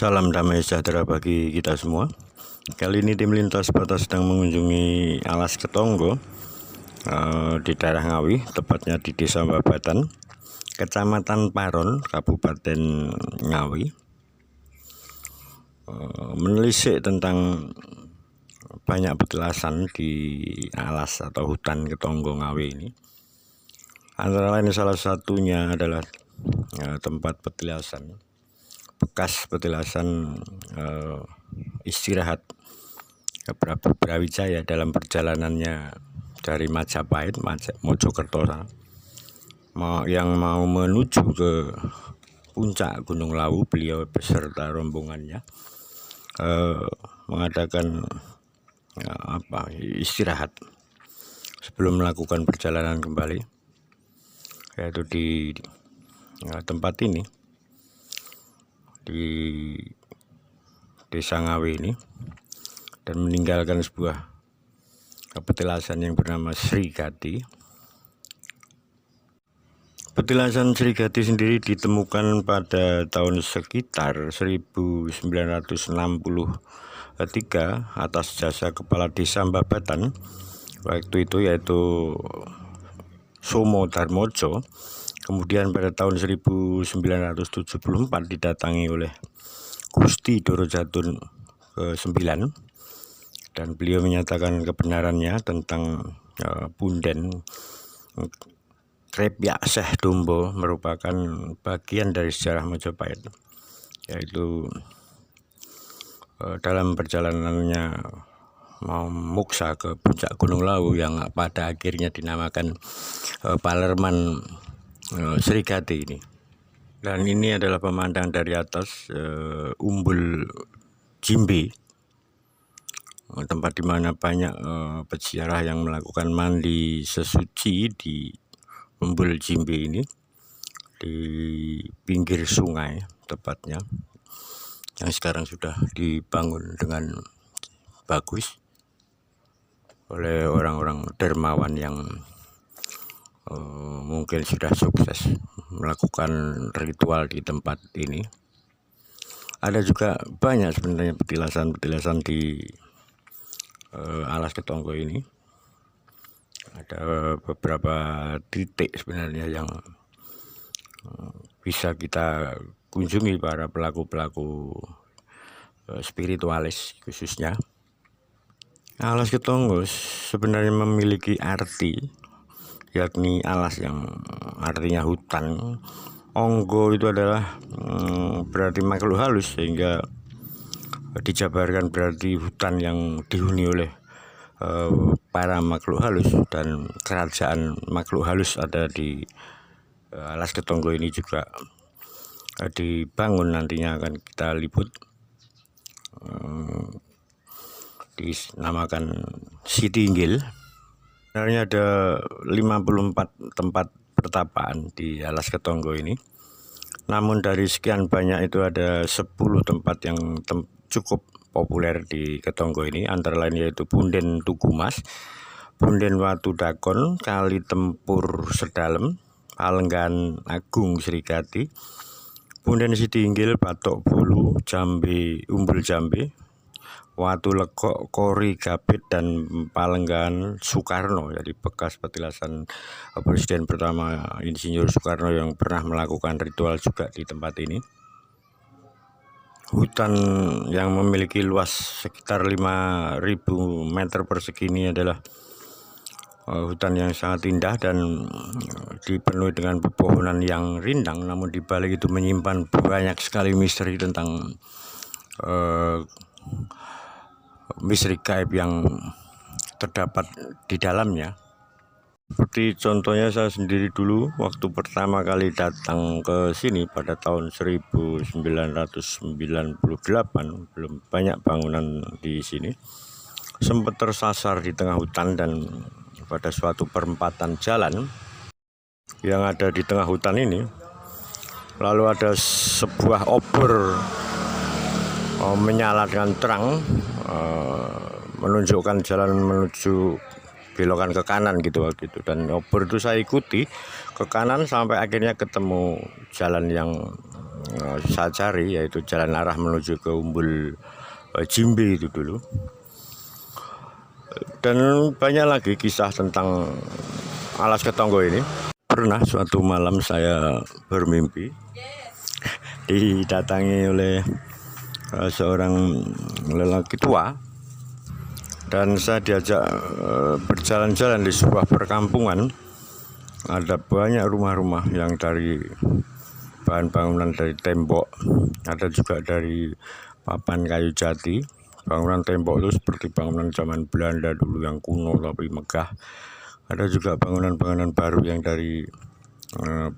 Salam damai sejahtera bagi kita semua. Kali ini tim lintas batas sedang mengunjungi Alas Ketonggo di daerah Ngawi, tepatnya di Desa Babatan, Kecamatan Paron, Kabupaten Ngawi. Menelisik tentang banyak petilasan di alas atau hutan Ketonggo Ngawi ini. Antara lain salah satunya adalah tempat petilasan, bekas petilasan istirahat Prabu Brawijaya dalam perjalanannya dari Majapahit, Mojokerto yang mau menuju ke puncak Gunung Lawu. Beliau beserta rombongannya mengadakan istirahat sebelum melakukan perjalanan kembali, yaitu di tempat ini, di Desa Ngawi ini, dan meninggalkan sebuah petilasan yang bernama Srigati. Petilasan Srigati sendiri ditemukan pada tahun sekitar 1963 atas jasa Kepala Desa Babatan waktu itu, yaitu Somo Darmojo. Kemudian pada tahun 1974 didatangi oleh Gusti Dorojatun ke-9, dan beliau menyatakan kebenarannya tentang punden Krepyak Syekh Dombo merupakan bagian dari sejarah Majapahit, yaitu dalam perjalanannya mau muksa ke puncak Gunung Lawu yang pada akhirnya dinamakan Palerman Srigati ini. Dan ini adalah pemandangan dari atas Umbul Jimbe, tempat di mana banyak peziarah yang melakukan mandi sesuci di Umbul Jimbe ini, di pinggir sungai tepatnya, yang sekarang sudah dibangun dengan bagus oleh orang-orang dermawan yang mungkin sudah sukses melakukan ritual di tempat ini. Ada juga banyak sebenarnya petilasan di Alas Ketonggo ini. Ada beberapa titik sebenarnya yang bisa kita kunjungi para pelaku-pelaku spiritualis khususnya. Alas Ketonggo sebenarnya memiliki arti, yakni alas yang artinya hutan. Onggo itu adalah berarti makhluk halus, sehingga dijabarkan berarti hutan yang dihuni oleh para makhluk halus, dan kerajaan makhluk halus ada di Alas Ketonggo ini juga dibangun, nantinya akan kita liput, dinamakan Siti Inggil. Sebenarnya ada 54 tempat pertapaan di Alas Ketonggo ini. Namun dari sekian banyak itu ada 10 tempat yang cukup populer di Ketonggo ini, antara lain yaitu Punden Tugu Mas, Punden Watu Dakon, Kali Tempur Sedalem, Palenggan Agung Srigati, Punden Siti Inggil, Batok Bulu, Jambe Umbul Jambe, Watu Legok, Kori Gapit, dan Palenggan Soekarno, jadi bekas petilasan Presiden pertama Insinyur Soekarno yang pernah melakukan ritual juga di tempat ini. Hutan yang memiliki luas sekitar 5.000 meter persegi ini adalah hutan yang sangat indah dan dipenuhi dengan pepohonan yang rindang, namun di balik itu menyimpan banyak sekali misteri tentang misteri gaib yang terdapat di dalamnya. Seperti contohnya saya sendiri dulu waktu pertama kali datang ke sini pada tahun 1998, belum banyak bangunan di sini, sempat tersasar di tengah hutan, dan pada suatu perempatan jalan yang ada di tengah hutan ini, lalu ada sebuah obor menyala dengan terang, menunjukkan jalan menuju belokan ke kanan gitu, dan obor itu saya ikuti ke kanan sampai akhirnya ketemu jalan yang saya cari, yaitu jalan arah menuju ke Umbul Jimbe itu dulu. Dan banyak lagi kisah tentang Alas Ketonggo ini. Pernah suatu malam saya bermimpi didatangi oleh seorang lelaki tua, dan saya diajak berjalan-jalan di sebuah perkampungan. Ada banyak rumah-rumah yang dari bahan bangunan dari tembok, ada juga dari papan kayu jati. Bangunan tembok itu seperti bangunan zaman Belanda dulu yang kuno tapi megah. Ada juga bangunan-bangunan baru yang dari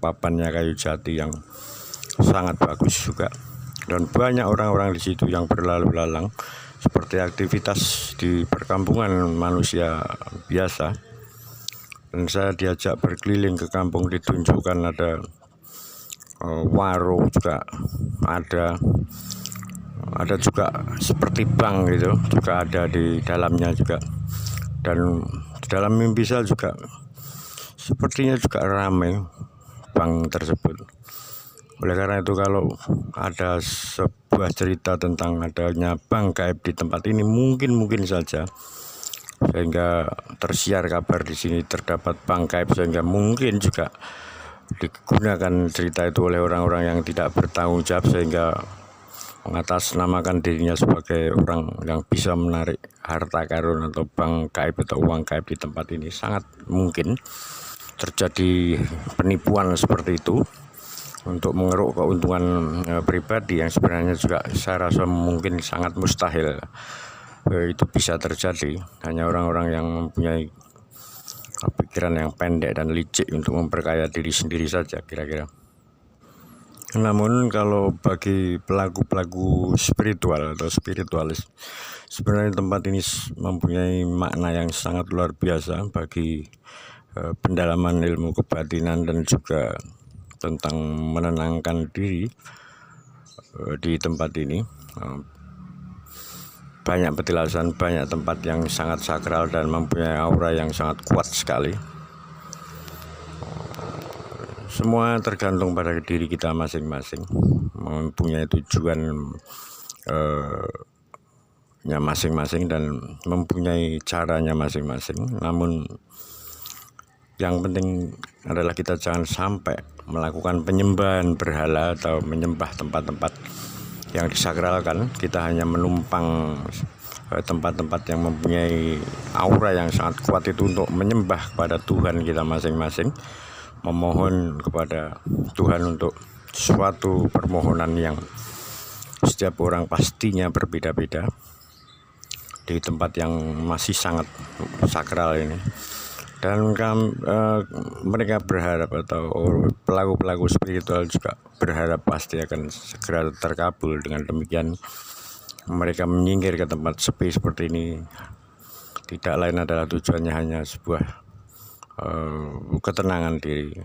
papannya kayu jati yang sangat bagus juga. Dan banyak orang-orang di situ yang berlalu lalang seperti aktivitas di perkampungan manusia biasa. Dan saya diajak berkeliling ke kampung, ditunjukkan ada warung juga ada juga seperti bank gitu juga ada di dalamnya juga. Dan dalam mimpi saya juga sepertinya juga ramai bank tersebut. Oleh karena itu, kalau ada sebuah cerita tentang adanya bank gaib di tempat ini, mungkin saja sehingga tersiar kabar di sini terdapat bank gaib, sehingga mungkin juga digunakan cerita itu oleh orang-orang yang tidak bertanggung jawab sehingga mengatasnamakan dirinya sebagai orang yang bisa menarik harta karun atau bank gaib atau uang gaib di tempat ini. Sangat mungkin terjadi penipuan seperti itu untuk mengeruk keuntungan pribadi yang sebenarnya juga saya rasa mungkin sangat mustahil itu bisa terjadi. Hanya orang-orang yang mempunyai pikiran yang pendek dan licik untuk memperkaya diri sendiri saja kira-kira. Namun kalau bagi pelaku-pelaku spiritual atau spiritualis, sebenarnya tempat ini mempunyai makna yang sangat luar biasa bagi pendalaman ilmu kebatinan dan juga tentang menenangkan diri di tempat ini. Banyak petilasan, banyak tempat yang sangat sakral dan mempunyai aura yang sangat kuat sekali. Semua tergantung pada diri kita masing-masing, mempunyai tujuan masing-masing dan mempunyai caranya masing-masing. Namun yang penting adalah kita jangan sampai melakukan penyembahan berhala atau menyembah tempat-tempat yang disakralkan. Kita hanya menumpang tempat-tempat yang mempunyai aura yang sangat kuat itu untuk menyembah kepada Tuhan kita masing-masing, memohon kepada Tuhan untuk suatu permohonan yang setiap orang pastinya berbeda-beda di tempat yang masih sangat sakral ini. Dan mereka berharap, atau pelaku-pelaku spiritual juga berharap pasti akan segera terkabul. Dengan demikian mereka menyingkir ke tempat sepi seperti ini tidak lain adalah tujuannya hanya sebuah ketenangan diri,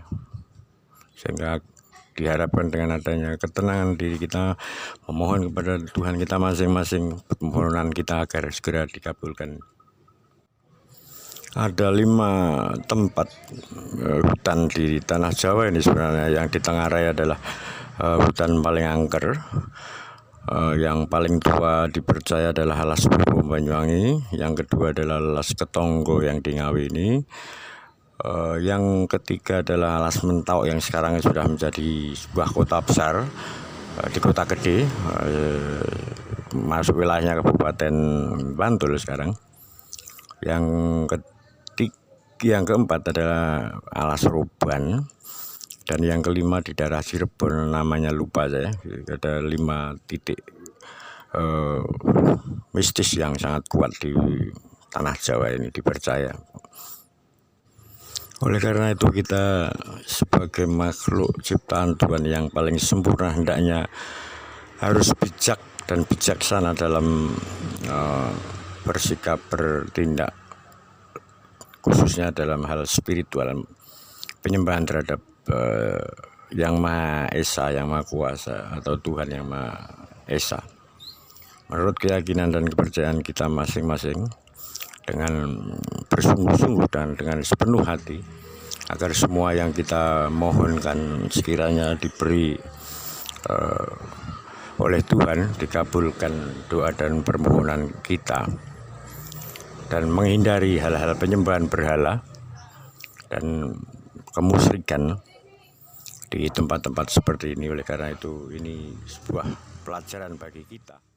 sehingga diharapkan dengan adanya ketenangan diri kita memohon kepada Tuhan kita masing-masing, permohonan kita agar segera dikabulkan. Ada 5 tempat hutan di tanah Jawa ini sebenarnya. Yang di Tengarai adalah hutan paling angker, yang paling tua dipercaya adalah Alas Purwo Banyuwangi, yang kedua adalah Alas Ketonggo yang di Ngawi ini, yang ketiga adalah Alas Mentawai yang sekarang sudah menjadi sebuah kota besar di kota gede, masuk wilayahnya Kabupaten Bantul sekarang. Yang keempat adalah Alas Roban, dan yang kelima di daerah Cirebon, namanya lupa saya. Ada 5 titik mistis yang sangat kuat di tanah Jawa ini dipercaya. Oleh karena itu, kita sebagai makhluk ciptaan Tuhan yang paling sempurna hendaknya harus bijak dan bijaksana dalam bersikap, bertindak, khususnya dalam hal spiritual, penyembahan terhadap Yang Maha Esa, Yang Maha Kuasa, atau Tuhan Yang Maha Esa. Menurut keyakinan dan kepercayaan kita masing-masing, dengan bersungguh-sungguh dan dengan sepenuh hati, agar semua yang kita mohonkan sekiranya diberi oleh Tuhan, dikabulkan doa dan permohonan kita, dan menghindari hal-hal penyembahan berhala dan kemusyrikan di tempat-tempat seperti ini. Oleh karena itu, ini sebuah pelajaran bagi kita.